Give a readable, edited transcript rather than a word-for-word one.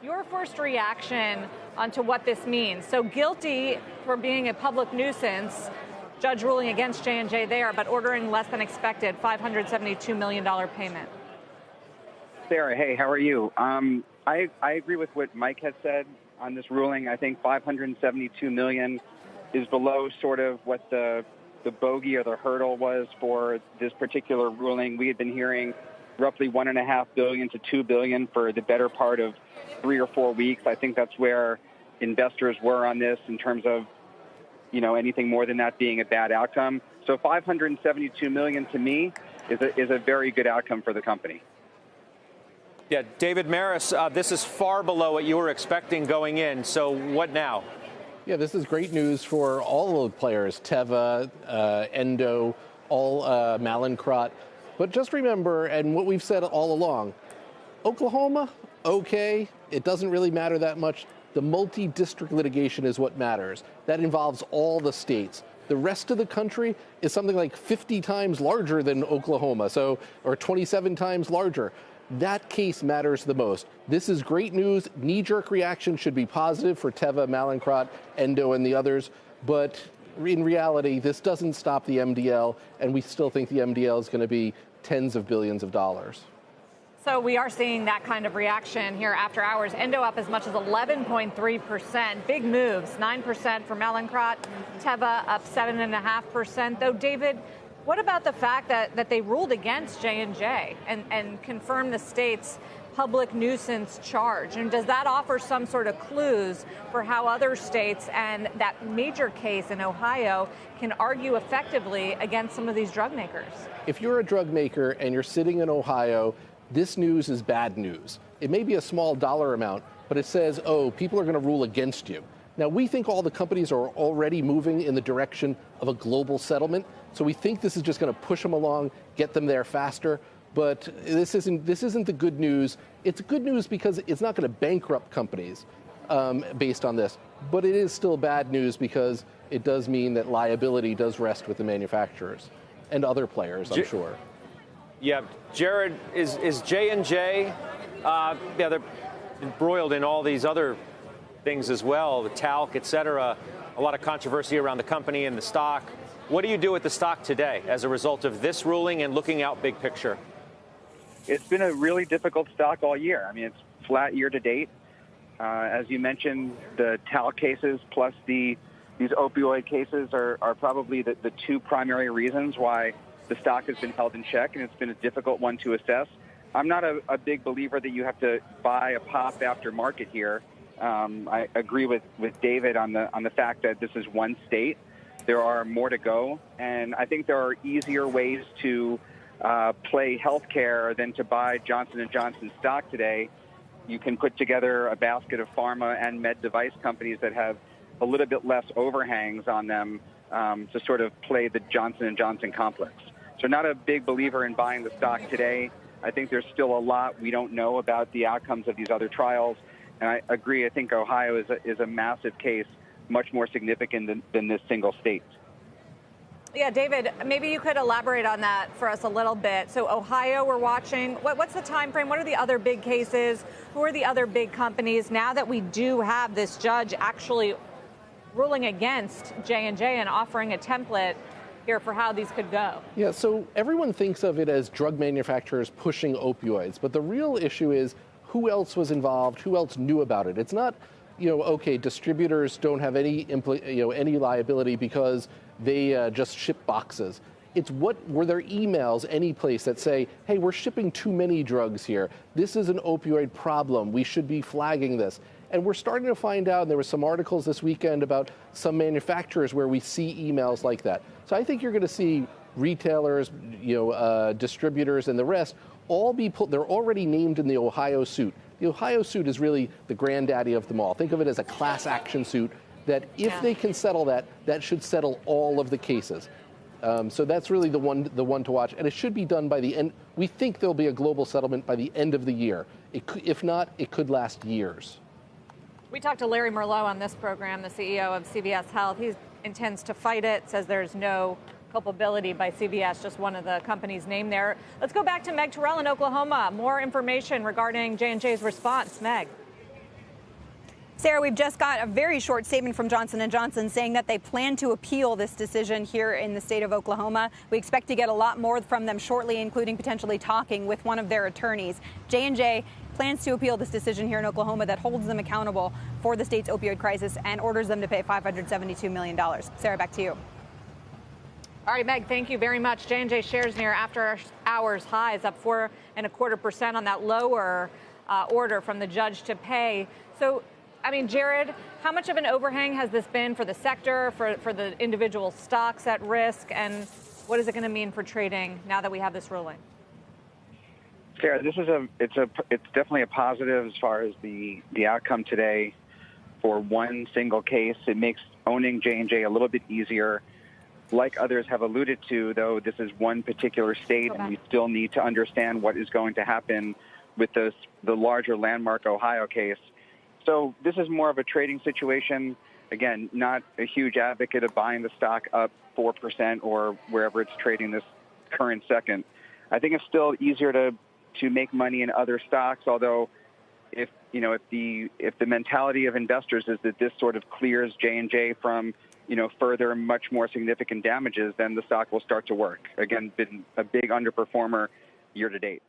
Your first reaction onto what this means. So guilty for being a public nuisance, judge ruling against J&J there, but ordering less than expected $572 million payment. Sarah, hey, how are you? I agree with what Mike has said on this ruling. I think $572 million is below sort of what the bogey or the hurdle was for this particular ruling. We had been hearing roughly $1.5 billion to $2 billion for the better part of 3 or 4 weeks. I think that's where investors were on this in terms of, anything more than that being a bad outcome. So $572 million to me is a very good outcome for the company. Yeah, David Maris, this is far below what you were expecting going in. So what now? Yeah, this is great news for all of the players, Teva, Endo, all Mallinckrodt. But just remember, and what we've said all along, Oklahoma, okay, it doesn't really matter that much. The multi-district litigation is what matters. That involves all the states. The rest of the country is something like 50 times larger than Oklahoma, or 27 times larger. That case matters the most. This is great news. Knee-jerk reaction should be positive for Teva, Mallinckrodt, Endo, and the others. But in reality, this doesn't stop the MDL, and we still think the MDL is going to be tens of billions of dollars. So we are seeing that kind of reaction here after hours. Endo up as much as 11.3%. Big moves, 9% for Mallinckrodt. Teva up 7.5%. Though, David, what about the fact that they ruled against J&J and confirmed the state's public nuisance charge? And does that offer some sort of clues for how other states and that major case in Ohio can argue effectively against some of these drug makers? If you're a drug maker and you're sitting in Ohio, this news is bad news. It may be a small dollar amount, but it says, oh, people are going to rule against you. Now, we think all the companies are already moving in the direction of a global settlement. So we think this is just going to push them along, get them there faster. But this isn't the good news. It's good news because it's not going to bankrupt companies based on this. But it is still bad news because it does mean that liability does rest with the manufacturers and other players, I'm sure. Yeah, Jared, is J&J, they're embroiled in all these other things as well, the talc, et cetera, a lot of controversy around the company and the stock. What do you do with the stock today as a result of this ruling and looking out big picture? It's been a really difficult stock all year. I mean, it's flat year to date. As you mentioned, the talc cases plus these opioid cases are probably the two primary reasons why the stock has been held in check, and it's been a difficult one to assess. I'm not a big believer that you have to buy a pop after market here. I agree with David on the fact that this is one state. There are more to go, and I think there are easier ways to play healthcare than to buy Johnson & Johnson stock today. You can put together a basket of pharma and med device companies that have a little bit less overhangs on them to sort of play the Johnson & Johnson complex. So not a big believer in buying the stock today. I think there's still a lot we don't know about the outcomes of these other trials. And I agree, I think Ohio is a massive case, much more significant than this single state. Yeah, David, maybe you could elaborate on that for us a little bit. So Ohio, we're watching. What's the time frame? What are the other big cases? Who are the other big companies? Now that we do have this judge actually ruling against J&J and offering a template here for how these could go. Yeah, so everyone thinks of it as drug manufacturers pushing opioids, but the real issue is who else was involved, who else knew about it. It's not, okay, distributors don't have any any liability because they just ship boxes. It's were there emails any place that say, hey, we're shipping too many drugs here. This is an opioid problem. We should be flagging this. And we're starting to find out, and there were some articles this weekend about some manufacturers where we see emails like that. So I think you're going to see retailers, distributors, and the rest all be they're already named in the Ohio suit. The Ohio suit is really the granddaddy of them all. Think of it as a class action suit that if they can settle that should settle all of the cases. So that's really the one to watch, and it should be done by the end. We think there'll be a global settlement by the end of the year. If not, it could last years. We talked to Larry Merlot on this program, the CEO of CVS Health. He intends to fight it, says there's no culpability by CVS, just one of the companies named there. Let's go back to Meg Terrell in Oklahoma. More information regarding J&J's response. Meg. Sarah, we've just got a very short statement from Johnson & Johnson saying that they plan to appeal this decision here in the state of Oklahoma. We expect to get a lot more from them shortly, including potentially talking with one of their attorneys. J&J plans to appeal this decision here in Oklahoma that holds them accountable for the state's opioid crisis and orders them to pay $572 million. Sarah, back to you. All right, Meg, thank you very much. J&J shares near after-hours highs, up 4.25% on that lower order from the judge to pay. So, I mean, Jared, how much of an overhang has this been for the sector, for the individual stocks at risk, and what is it going to mean for trading now that we have this ruling? Sarah, it's definitely a positive as far as the outcome today for one single case. It makes owning J&J a little bit easier. Like others have alluded to, though, this is one particular state, and we still need to understand what is going to happen with the larger landmark Ohio case. So this is more of a trading situation. Again, not a huge advocate of buying the stock up 4% or wherever it's trading this current second. I think it's still easier to make money in other stocks, although if the mentality of investors is that this sort of clears J&J from further much more significant damages, then the stock will start to work. Again, been a big underperformer year to date.